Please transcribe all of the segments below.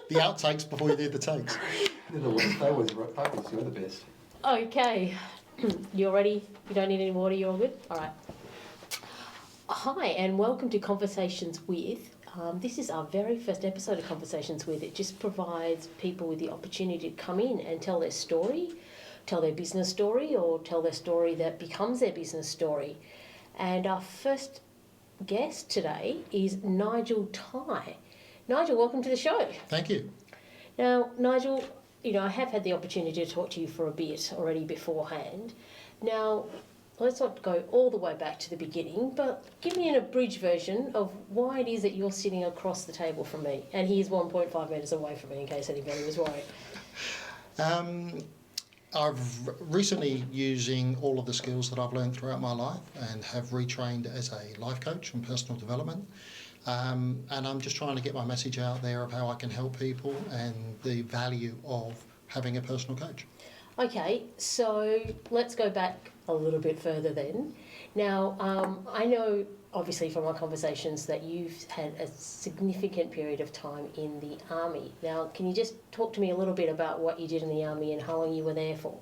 the outtakes before you did the takes. You're the worst. They always focus. You're the best. Okay, you're ready? You don't need any water, you're all good? All right. Hi, and welcome to Conversations With. This is our very first episode of Conversations With. It just provides people with the opportunity to come in and tell their story, tell their business story, or tell their story that becomes their business story. And our first guest today is Nigel Tye. Nigel, welcome to the show. Thank you. Now, Nigel, you know, I have had the opportunity to talk to you for a bit already beforehand. Now, let's not go all the way back to the beginning, but give me an abridged version of why it is that you're sitting across the table from me, and he is 1.5 metres away from me, in case anybody was worried. I've recently using all of the skills that I've learned throughout my life and have retrained as a life coach and personal development. And I'm just trying to get my message out there of how I can help people and the value of having a personal coach. Okay, so let's go back a little bit further then. Now, I know obviously from our conversations that you've had a significant period of time in the Army. Now, can you just talk to me a little bit about what you did in the Army and how long you were there for?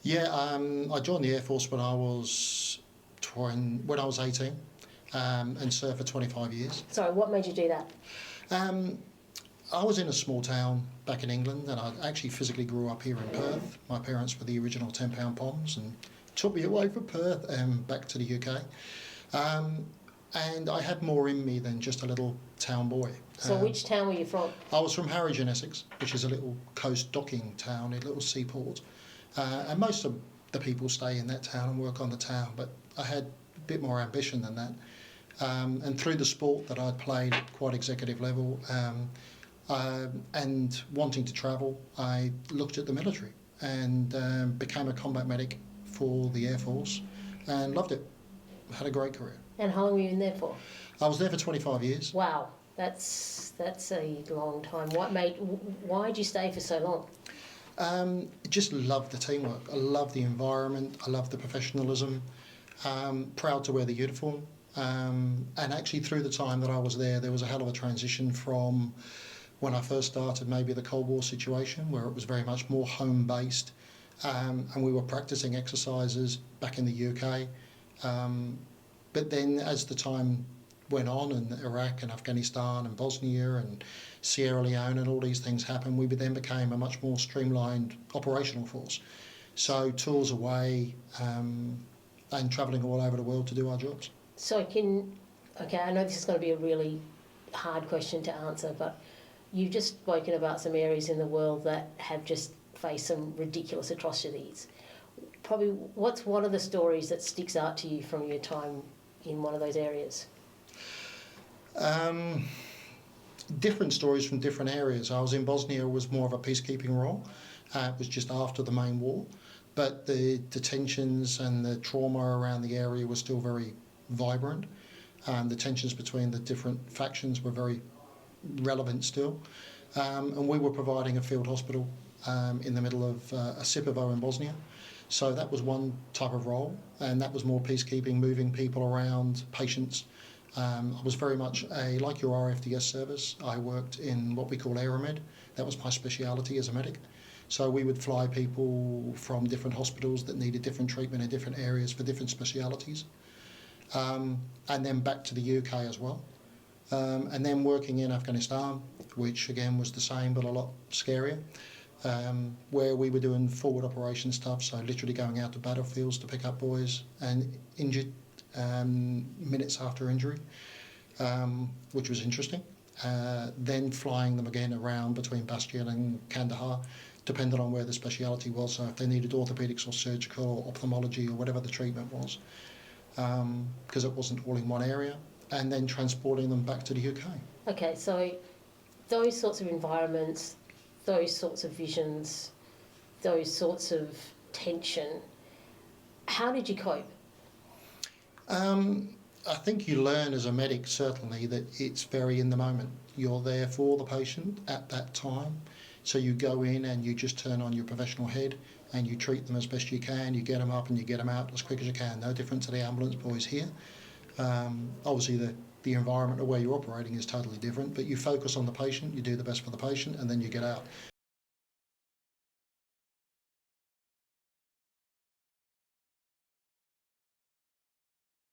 Yeah, I joined the Air Force when I was 18 and served for 25 years. Sorry, what made you do that? I was in a small town back in England, and I actually physically grew up here in Perth. My parents were the original 10-pound Poms and took me away from Perth and back to the UK. And I had more in me than just a little town boy. So which town were you from? I was from Harwich in Essex, which is a little coast docking town, a little seaport. And most of the people stay in that town and work on the town, but I had a bit more ambition than that. And through the sport that I'd played at quite executive level and wanting to travel, I looked at the military and became a combat medic for the Air Force and loved it. Had a great career. And how long were you in there for? I was there for 25 years. Wow, that's a long time. Why did you stay for so long? Just loved the teamwork. I loved the environment. I loved the professionalism. Proud to wear the uniform. And actually through the time that I was there was a hell of a transition from when I first started, maybe the Cold War situation, where it was very much more home-based, and we were practicing exercises back in the UK. But then as the time went on, and Iraq and Afghanistan and Bosnia and Sierra Leone and all these things happened, we then became a much more streamlined operational force. So tours away and travelling all over the world to do our jobs. So I know this is going to be a really hard question to answer, but you've just spoken about some areas in the world that have just faced some ridiculous atrocities. Probably, what's one of the stories that sticks out to you from your time in one of those areas? Different stories from different areas. I was in Bosnia, it was more of a peacekeeping role. It was just after the main war. But the tensions and the trauma around the area was still very vibrant. The tensions between the different factions were very relevant still. And we were providing a field hospital in the middle of a Sipovo in Bosnia. So that was one type of role, and that was more peacekeeping, moving people around, patients. I was very much like your RFDS service. I worked in what we call Aeromed. That was my speciality as a medic. So we would fly people from different hospitals that needed different treatment in different areas for different specialities. And then back to the UK as well. And then working in Afghanistan, which again was the same but a lot scarier. Where we were doing forward operation stuff, so literally going out to battlefields to pick up boys and injured minutes after injury, which was interesting. Then flying them again around between Bastion and Kandahar, depending on where the speciality was, so if they needed orthopaedics or surgical or ophthalmology or whatever the treatment was, because it wasn't all in one area, and then transporting them back to the UK. Okay, so those sorts of environments, those sorts of visions, those sorts of tension, how did you cope? I think you learn as a medic, certainly, that it's very in the moment. You're there for the patient at that time. So you go in and you just turn on your professional head and you treat them as best you can. You get them up and you get them out as quick as you can. No different to the ambulance boys here. Obviously, the the environment of where you're operating is totally different. But you focus on the patient, you do the best for the patient, and then you get out.